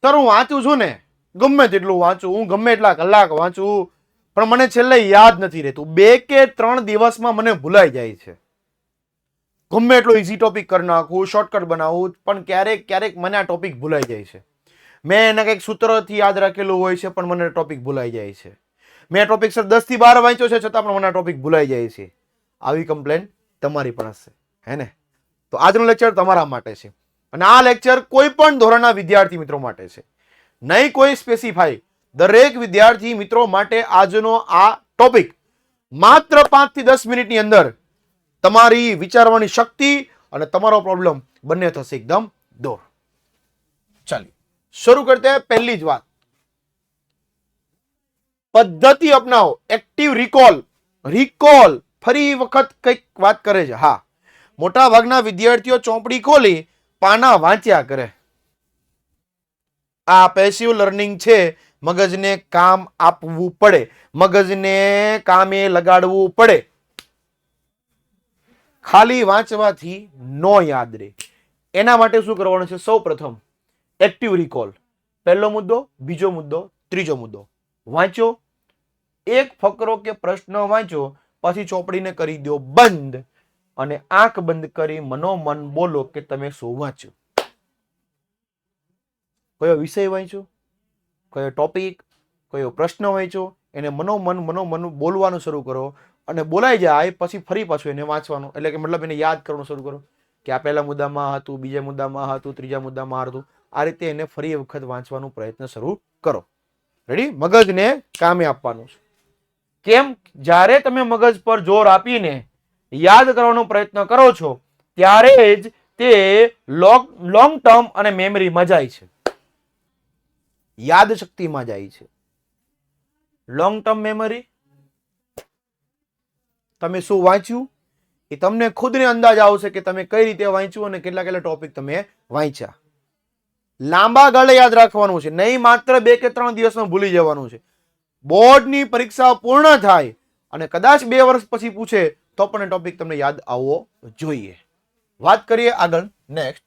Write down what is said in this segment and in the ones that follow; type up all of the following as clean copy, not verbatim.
Sir હું વાંચું છું ને, ગમે તેટલું વાંચું, હું ગમે એટલા કલાક વાંચું, પણ મને છેલ્લે યાદ નથી રહેતું. 2 કે 3 દિવસમાં મને ભૂલાઈ જાય છે. ગમે એટલો ઈઝી ટોપિક કરી નાખું, શોર્ટકટ બનાવું, પણ ક્યારેક ક્યારેક મને આ ટોપિક ભૂલાઈ જાય છે. મેં એને કંઈક સૂત્રથી યાદ રાખેલું હોય છે, પણ મને ટોપિક ભૂલાઈ જાય છે. મેં ટોપિક સર 10 થી 12 વાંચ્યો છે, છતાં પણ મને ટોપિક ભૂલાઈ જાય છે. આવી કમ્પ્લેન તમારી પાસે હે ને? તો આજનો લેક્ચર તમારા માટે છે, અને આ લેક્ચર કોઈ પણ ધોરણના વિદ્યાર્થી મિત્રો માટે છે, નહીં કોઈ સ્પેસિફાઈ. દરેક વિદ્યાર્થી મિત્રો માટે આજનો આ ટોપિક માત્ર 5 થી 10 મિનિટની અંદર તમારી વિચારવાની શક્તિ અને તમારો પ્રોબ્લેમ બંને થશે એકદમ દૂર. ચાલો શરૂ કરતે हैं. પહેલી જ વાત, પદ્ધતિ અપનાવો. એક્ટિવ રિકોલ ફરી વખત કંઈક વાત કરે છે. હા, મોટા ભાગના વિદ્યાર્થીઓ ચોપડી ખોલી પાના વાંચ્યા કરે. આ પેસિવ લર્નિંગ છે. મગજને કામ આપવું પડે, મગજને કામે લગાડવું પડે. ખાલી વાંચવાથી નો યાદ રહે. એના માટે શું કરવાનું છે? સૌ પ્રથમ એક્ટિવ રિકોલ. પહેલો મુદ્દો, બીજો મુદ્દો, ત્રીજો મુદ્દો. વાંચો, એક ફકરો કે પ્રશ્ન વાંચો, પછી ચોપડીને કરી દો બંધ અને આંખ બંધ કરી મનોમન બોલો કે તમે શું વાંચ્યું, કયો વિષય વાંચ્યો, કયો ટોપિક, કયો પ્રશ્ન વાંચ્યો, એને મનોમન બોલવાનું શરૂ કરો. અને બોલાઈ જાય પછી ફરી પાછું એને વાંચવાનું, એટલે કે મતલબ એને યાદ કરવાનું શરૂ કરો કે આ પહેલા મુદ્દામાં હતું, બીજા મુદ્દામાં હતું, ત્રીજા મુદ્દામાં હતું. આ રીતે એને ફરી વખત વાંચવાનો પ્રયત્ન શરૂ કરો. રેડી? મગજને કામે આપવાનું છે. કેમ? જ્યારે તમે મગજ પર જોર આપીને યાદ કરવાનો પ્રયત્ન કરો છો, ત્યારે જ તે લોંગ ટર્મ અને મેમરીમાં જાય છે, યાદ શક્તિમાં જાય છે. લોંગ ટર્મ મેમરી, તમે શું વાંચ્યું એ તમને ખુદને અંદાજ આવશે કે તમે કઈ રીતે વાંચ્યું અને કેટલા કેટલા ટોપિક તમે વાંચ્યા. લાંબા ગાળે યાદ રાખવાનું છે, નહીં માત્ર 2 કે 3 દિવસમાં ભૂલી જવાનું છે. બોર્ડની પરીક્ષા પૂર્ણ થાય અને કદાચ 2 વર્ષ પછી પૂછે તો પણ ટોપિક તમને યાદ આવવો જોઈએ. વાત કરીએ આગળ. નેક્સ્ટ,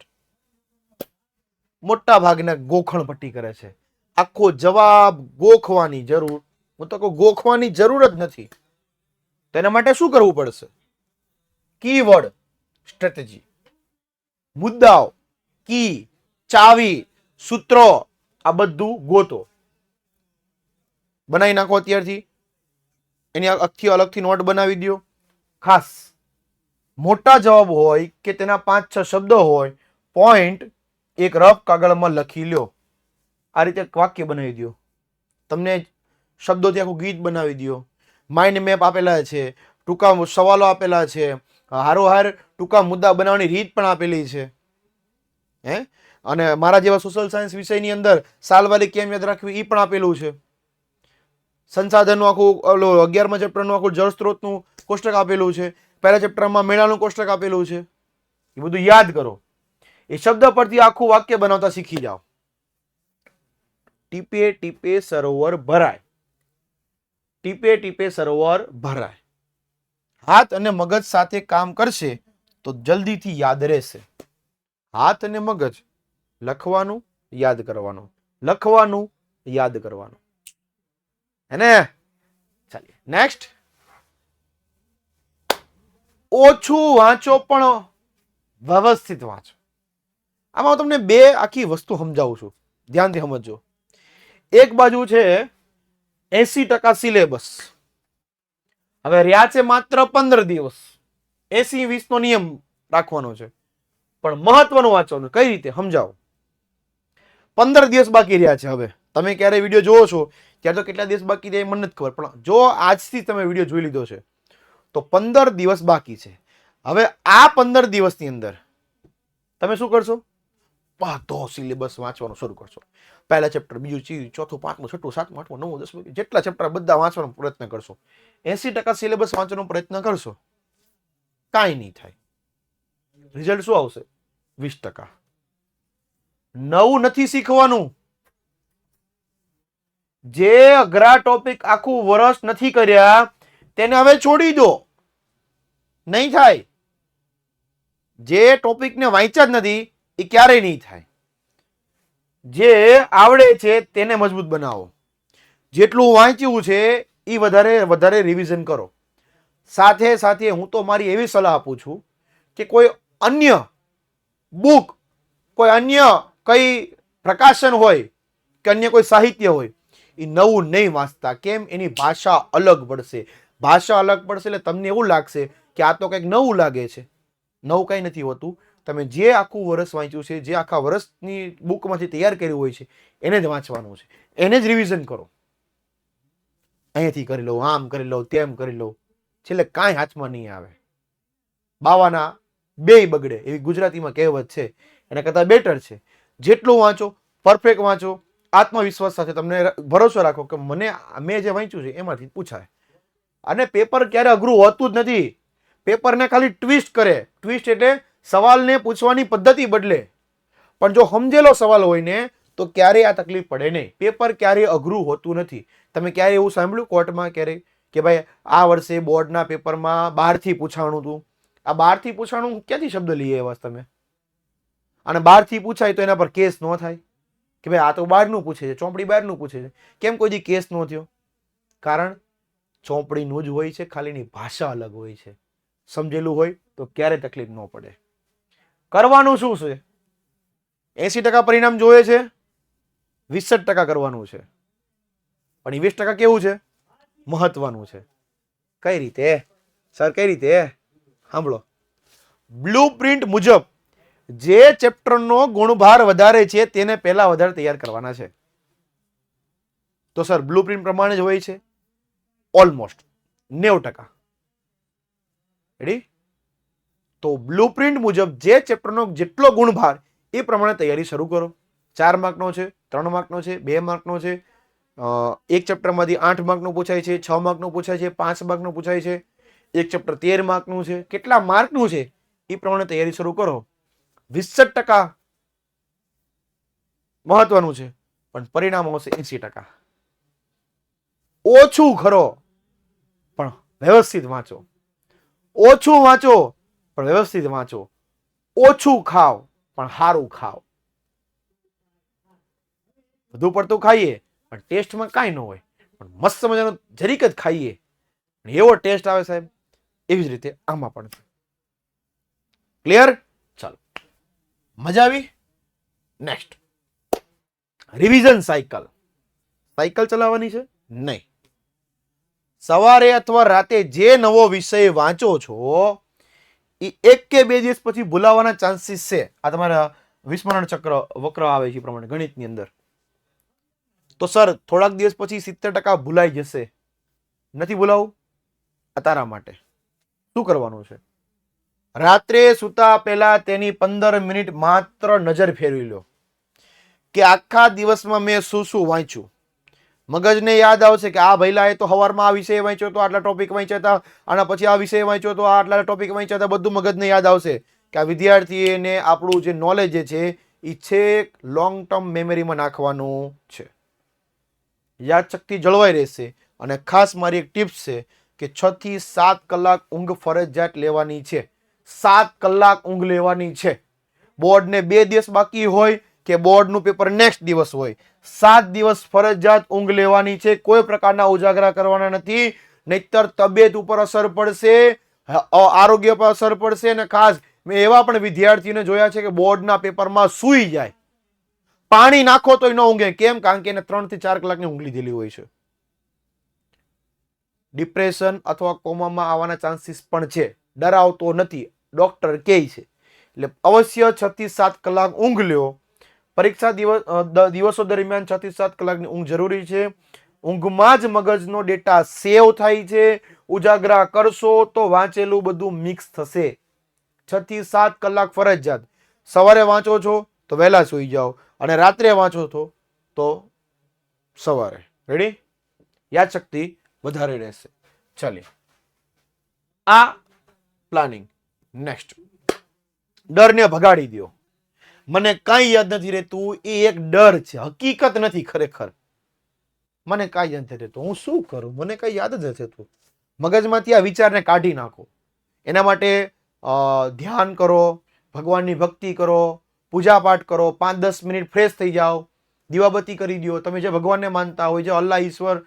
મોટા ભાગના ગોખણ પટ્ટી કરે છે. આખો જવાબ ગોખવાની જરૂર, હું તો કહું ગોખવાની જરૂર જ નથી. તેના માટે શું કરવું પડશે? કીવર્ડ સ્ટ્રેટેજી, મુદ્દાઓ, કી, ચાવી, સૂત્રો, આ બધું ગોતો. બનાવી નાખો અત્યારથી. એની આખી અલગથી નોટ બનાવી દો. ખાસ મોટા જવાબ હોય કે તેના 5-6 શબ્દો હોય, પોઈન્ટ એક રફ કાગળમાં લખી લ્યો. આ રીતે એક વાક્ય બનાવી દો. તમને શબ્દોથી આખું ગીત બનાવી દો. માઇન્ડ મેપ આપેલા છે, ટૂંકા સવાલો આપેલા છે, હારોહાર ટૂંકા મુદ્દા બનાવવાની રીત પણ આપેલી છે. અને મારા જેવા સોશિયલ સાયન્સ વિષયની અંદર સાલવારી કેમ યાદ રાખવી એ પણ આપેલું છે. સંસાધનનું આખું 11મા ચેપ્ટરનું આખું જળ સ્ત્રોતનું કોષ્ટક આપેલું છે. પહેલા ચેપ્ટરમાં મેળાનું કોષ્ટક આપેલું છે. એ બધું યાદ કરો. એ શબ્દ પરથી આખું વાક્ય બનાવતા શીખી જાઓ. ટીપે ટીપે સરોવર ભરાય, ટીપે ટીપે સરોવર ભરાય. હાથ અને મગજ સાથે કામ કરશે તો જલ્દીથી યાદ રહેશે. હાથ અને મગજ, લખવાનું, યાદ કરવાનું, લખવાનું, યાદ કરવાનું. હેને? ચાલીએ નેક્સ્ટ. ઓછું વાંચો પણ વ્યવસ્થિત વાંચો. આમાં તમને 2 આખી વસ્તુ સમજાવું છું, ધ્યાનથી સમજો. એક બાજુ છે 80% સિલેબસ. હવે રહ્યા છે માત્ર 15 દિવસ. 80-20 નો નિયમ રાખવાનો છે, પણ મહત્વનું વાંચવાનું. કઈ રીતે સમજાવો? 15 દિવસ બાકી રહ્યા છે. હવે તમે ક્યારે વિડીયો જોવો છો ત્યારે તો કેટલા દિવસ બાકી રહ્યા મને નથી ખબર, પણ જો આજથી તમે વિડીયો જોઈ લીધો છે તો 15 દિવસ બાકી છે. હવે આ 15 દિવસની અંદર તમે શું કરશો? બધો સિલેબસ વાંચવાનો શરૂ કરશો. પહેલા ચેપ્ટર, બીજું, ત્રીજું, ચોથું, પાંચમું, છઠ્ઠું, સાતમું, આઠમું, નવમું, 10મું, જેટલા ચેપ્ટર બધા વાંચવાનો પ્રયત્ન કરશો. 80% સિલેબસ વાંચવાનો પ્રયત્ન કરશો, કાંઈ નહીં થાય. રિઝલ્ટ શું આવશે? 20%. નવું નથી શીખવાનું. જે અઘરા ટોપિક આખું વર્ષ નથી કર્યા તેને હવે છોડી દો, નહીં થાય. જે ટોપિકને વાંચ્યા જ નથી એ ક્યારેય નહીં થાય. જે આવડે છે તેને મજબૂત બનાવો. જેટલું વાંચ્યું છે એ વધારે રિવિઝન કરો. સાથે સાથે હું તો મારી એવી સલાહ આપું છું કે કોઈ અન્ય બુક, કોઈ અન્ય કઈ પ્રકાશન હોય કે અન્ય કોઈ સાહિત્ય હોય એ નવું નહીં વાંચતા. કેમ? એની ભાષા અલગ પડશે. ભાષા અલગ પડશે એટલે તમને એવું લાગશે કે આ તો કંઈક નવું લાગે છે. નવું કંઈ નથી હોતું. તમે જે આખું વર્ષ વાંચ્યું છે, જે આખા વર્ષની બુકમાંથી તૈયાર કર્યું હોય છે એને જ વાંચવાનું છે, એને જ રિવિઝન કરો. અહીંયાથી કરી લો, આમ કરી લો, તેમ કરી લો, છેલ્લે કાંઈ હાથમાં નહીં આવે. બાવાના બેય બગડે એવી ગુજરાતીમાં કહેવત છે. એના કરતાં બેટર છે જેટલું વાંચો, પરફેક્ટ વાંચો, આત્મવિશ્વાસ સાથે તમને ભરોસો રાખો કે મેં જે વાંચ્યું છે એમાંથી પૂછાય. અને પેપર ક્યારે અઘરું હોતું જ નથી. પેપરને ખાલી ટ્વિસ્ટ કરે. ટ્વિસ્ટ એટલે સવાલને પૂછવાની પદ્ધતિ બદલે. પણ જો સમજેલો સવાલ હોય ને તો ક્યારેય આ તકલીફ પડે નહીં. પેપર ક્યારેય અઘરું હોતું નથી. તમે ક્યારે એવું સાંભળ્યું કોર્ટમાં ક્યારે કે ભાઈ આ વર્ષે બોર્ડના પેપરમાં 12થી પૂછાણું હતું? આ 12થી પૂછાણું ક્યાંથી શબ્દ લઈએ એવા તમે? અને 12થી પૂછાય તો એના પર કેસ ન થાય કે ભાઈ આ તો 12નું પૂછે છે, ચોપડી 12નું પૂછે છે. કેમ કોઈ દી કેસ ન થયો? કારણ ચોપડીનું જ હોય છે, ખાલીની ભાષા અલગ હોય છે. સમજેલું હોય તો ક્યારે તકલીફ ન પડે. કરવાનું શું છે? 80% પરિણામ જોઈએ છે, 20% કરવાનું છે. પણ એ 20% કેવું છે? મહત્વનું છે. કઈ રીતે સર? કઈ રીતે? સાંભળો. બ્લુ પ્રિન્ટ મુજબ જે ચેપ્ટરનો ગુણભાર વધારે છે તેને પહેલા વધારે તૈયાર કરવાના છે. તો સર બ્લુ પ્રિન્ટ પ્રમાણે જ હોય છે ઓલમોસ્ટ 90%. રેડી? તો બ્લુ પ્રિન્ટ મુજબ જે ચેપ્ટરનો જેટલો ગુણભાર એ પ્રમાણે તૈયારી શરૂ કરો. 4 માર્કનો છે, 3 માર્કનો છે, 2 માર્કનો છે, એક ચેપ્ટરમાંથી 8 માર્કનું પૂછાય છે, 6 માર્કનું પૂછાય છે, 5 માર્કનું પૂછાય છે, એક ચેપ્ટર 13 માર્કનું છે. કેટલા માર્કનું છે એ પ્રમાણે તૈયારી શરૂ કરો. 20% મહત્વનું છે પણ પરિણામ આવશે 80%. ઓછું ખરો પણ વ્યવસ્થિત વાંચો. ઓછું વાંચો પણ વ્યવસ્થિત વાંચો. ઓછું ખાવ પણ સારું ખાવ. વધુ પડતું ખાઈએ પણ ટેસ્ટમાં કાંઈ ન હોય, પણ મસ્ત મજાનો જરીક જ ખાઈએ એવો ટેસ્ટ આવે સાહેબ. એવી જ રીતે આમાં પણ. ક્લિયર? ચાલો, મજા આવી? Next, revision cycle. સાયકલ ચલાવવાની છે નહીં. સવારે અથવા રાતે જે નવો વિષય વાંચો છો એ 1 કે 2 દિવસ પછી ભૂલાવાના ચાન્સીસ છે. આ તમારા વિસ્મરણ ચક્ર વક્ર આવે છે પ્રમાણે ગણિતની અંદર. તો સર થોડાક દિવસ પછી 70% ભૂલાઈ જશે. નથી ભૂલાવું? આ તારા માટે શું કરવાનું છે? રાત્રે સૂતા પહેલા તેની 15 મિનિટ માત્ર નજર ફેરવી લો કે આખા દિવસમાં મેં શું શું વાંચ્યું. મગજને યાદ આવશે કે આ ભઈલાએ તો સવારમાં આ વિષય વાંચ્યો તો આટલા ટોપિક વાંચ્યા હતા, આના પછી આ વિષય વાંચ્યો તો આટલા ટોપિક વાંચ્યા હતા. બધું મગજને યાદ આવશે કે આ વિદ્યાર્થીને આપણું જે નોલેજ છે એ છેક લોંગ ટર્મ મેમરીમાં નાખવાનું છે. યાદશક્તિ જળવાઈ રહેશે. અને ખાસ મારી એક ટિપ્સ છે કે 6 થી 7 કલાક ઊંઘ ફરજિયાત લેવાની છે. 7 કલાક ઊંઘ લેવાની છે. બોર્ડને 2 દિવસ બાકી હોય કે બોર્ડનું પેપર નેક્સ્ટ દિવસ હોય, 7 દિવસ ફરજિયાત ઊંઘ લેવાની છે. કોઈ પ્રકારના ઉજાગરા કરવાના નથી, નહીતર તબિયત ઉપર અસર પડશે, આરોગ્ય પર અસર પડશે. અને ખાસ મેં એવા પણ વિદ્યાર્થીઓને જોયા છે કે બોર્ડના પેપરમાં સૂઈ જાય, પાણી નાખો તોય ન ઊંઘે. કેમ? કારણ કે એને 3 થી 4 કલાકની ઊંઘ લીધેલી હોય છે. ડિપ્રેશન અથવા કોમામાં આવવાના ચાન્સીસ પણ છે. ડરાવતો નથી, ડોક્ટર કહે છે. એટલે અવશ્ય 6 થી 7 કલાક ઊંઘ લ્યો. પરીક્ષા દિવસો દરમિયાન 6 થી 7 કલાકની ઊંઘ જરૂરી છે. ઊંઘમાં જ મગજનો ડેટા સેવ થાય છે. ઉજાગરા કરશો તો વાંચેલું બધું મિક્સ થશે. 6 થી 7 કલાક ફરજિયાત. સવારે વાંચો છો તો વહેલા સૂઈ જાઓ અને રાત્રે વાંચો છો તો સવારે. રેડી? યાદશક્તિ વધારે રહેશે. ચાલીએ, આ પ્લાનિંગ. નેક્સ્ટ, ડરને ભગાડી દો. મને કાંઈ યાદ નથી રહેતું એ એક ડર છે, હકીકત નથી. ખરેખર મને કાંઈ યાદ નથી રહેતું, હું શું કરું? મને કાંઈ યાદ જ નથી રહેતું. મગજમાંથી આ વિચારને કાઢી નાખો. એના માટે ધ્યાન કરો, ભગવાનની ભક્તિ કરો, પૂજા પાઠ કરો, 5-10 મિનિટ ફ્રેશ થઈ જાઓ, દીવાબત્તી કરી દો. તમે જે ભગવાનને માનતા હોય, જે અલ્લાહ ઈશ્વર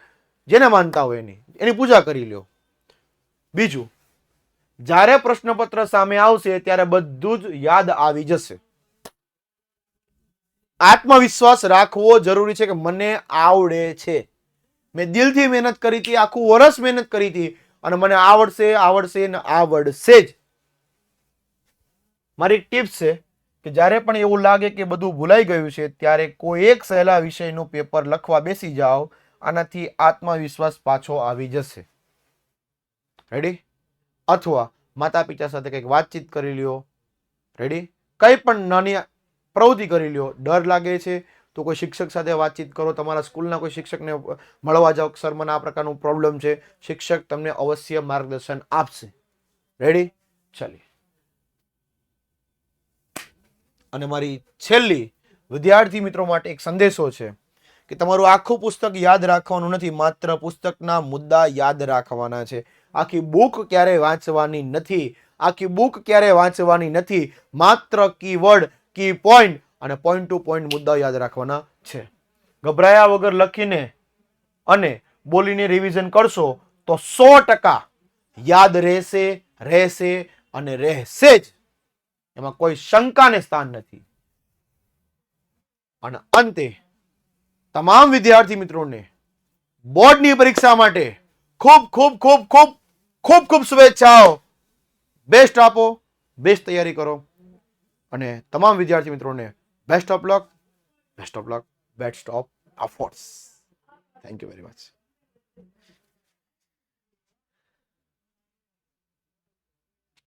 જેને માનતા હોય એની પૂજા કરી લ્યો. બીજું, જ્યારે પ્રશ્નપત્ર સામે આવશે ત્યારે બધું જ યાદ આવી જશે. આત્મવિશ્વાસ રાખવો જરૂરી છે કે મને આવડે છે, મેં દિલથી મહેનત કરી હતી, આખું વર્ષ મહેનત કરી હતી અને મને આવડશે આવડશે ને આવડશે જ. મારી ટિપ્સ છે કે જ્યારે પણ એવું લાગે કે બધું ભૂલાઈ ગયું છે ત્યારે કોઈ એક સહેલા વિષયનું પેપર લખવા બેસી જાઓ. આનાથી આત્મવિશ્વાસ પાછો આવી જશે. રેડી? અથવા માતા પિતા સાથે કંઈક વાતચીત કરી લ્યો. રેડી? કંઈ પણ નાની પ્રવૃત્તિ કરી લ્યો. ડર લાગે છે તો કોઈ શિક્ષક સાથે વાતચીત કરો. તમારા સ્કૂલના કોઈ શિક્ષકને મળવા જાઓ. સર, મને આ પ્રકારનું પ્રોબ્લેમ છે. શિક્ષક તમને અવશ્ય માર્ગદર્શન આપશે. રેડી? ચાલીએ. અને મારી છેલ્લી વિદ્યાર્થી મિત્રો માટે એક સંદેશો છે કે તમારું આખું પુસ્તક યાદ રાખવાનું નથી, માત્ર પુસ્તકના મુદ્દા યાદ રાખવાના છે. આખી બુક ક્યારે વાંચવાની નથી. આખી બુક ક્યારે વાંચવાની નથી. માત્ર કીવર્ડ, કી પોઈન્ટ અને પોઈન્ટ ટુ પોઈન્ટ મુદ્દા યાદ રાખવાના છે. ગભરાયા વગર લખીને અને બોલીને રિવિઝન કરશો તો 100% યાદ રહેશે અને રહેશે જ. એમાં કોઈ શંકાને સ્થાન નથી. અને અંતે તમામ વિદ્યાર્થી મિત્રોને બોર્ડની પરીક્ષા માટે ખૂબ ખૂબ ખૂબ ખૂબ ખૂબ ખૂબ શુભેચ્છાઓ. બેસ્ટ આપો, બેસ્ટ તૈયારી કરો અને તમામ વિદ્યાર્થી મિત્રોને best of luck, best of efforts. Thank you very much.